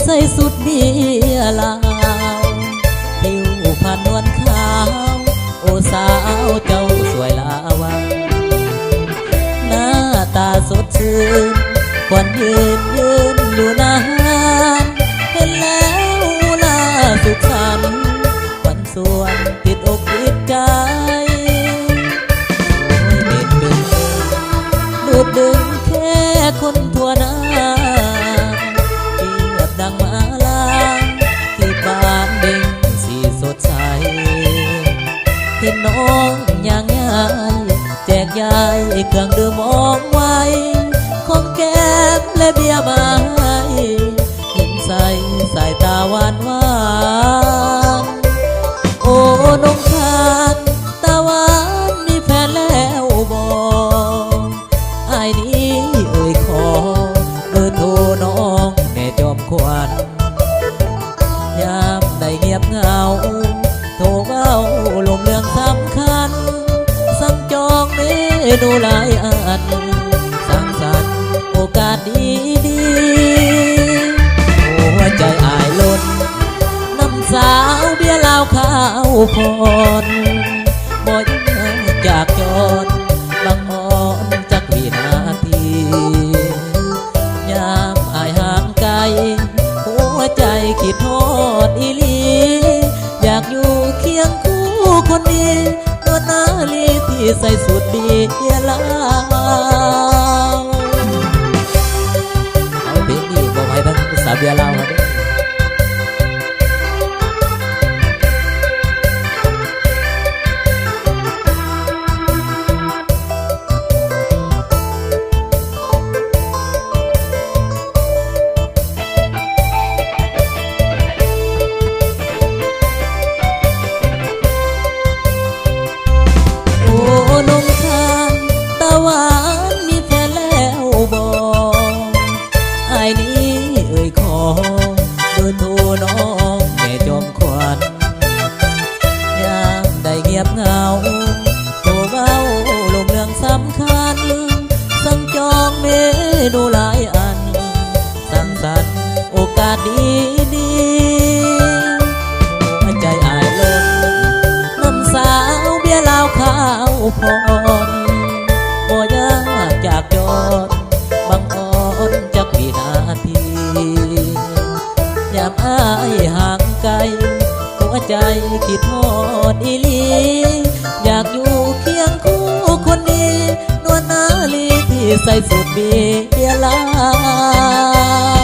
ใส่สุดเบียลาวผิวพรรณนวลขาวโอสาวเจ้าสวยลาวังหน้าตาสดชื่นควรยืนอยู่นานเห็นแล้วลาสุขสันต์วันส่วนติดอกติดใจเด็ดดึงดูดดึงแค่คนทั่วหน้าเปรียบดังมาลาที่บานเบ่งสีสดใสเห็นน้องอย่างยายแจกยายเครื่องดื่มมองไว้ของแก้มและเบียร์มาให้ยิ้มใสสายตาหวานหวานโอ้น้องทานตาหวานมีแฟนแล้วบอกไอ้นี้เอ่ยขอเบอร์โทรน้องแม่จอมขวัญยามได้เงียบเหงาโทรเว้าลมเรื่องสำคัญสั่งจองเมนูหลายอันสั่งสรรค์โอกาสดีหัวใจอายล้นน้ำสาวเบียร์ลาวข้าวพรบ่ยังจากจรบางอ่อนจากวินาทียามอายห่างไกลหัวใจคิดทอดอีลีอยากอยู่เคียงคู่คนดีนวลนาลีที่ใส่สุดเบียร์ลาวเอาเพลงนี้บอกให้ทั้งสาวเบียร์ลาวครับเหงาโทรเว้าลมเรื่องสำคัญสั่งจองเมนูหลายอันสั่งสรรค์โอกาสดีหัวใจอายล้นน้ำสาวเบียร์ลาวข้าวพรบ่ยากจากจอดบางอ่อนจากวินาทียามอายห่างไกลหัวใจคิดทอดอีลีอยากอยู่เคียงคู่คนดีนวลนาลีที่ใส่สุดเบียร์ลาว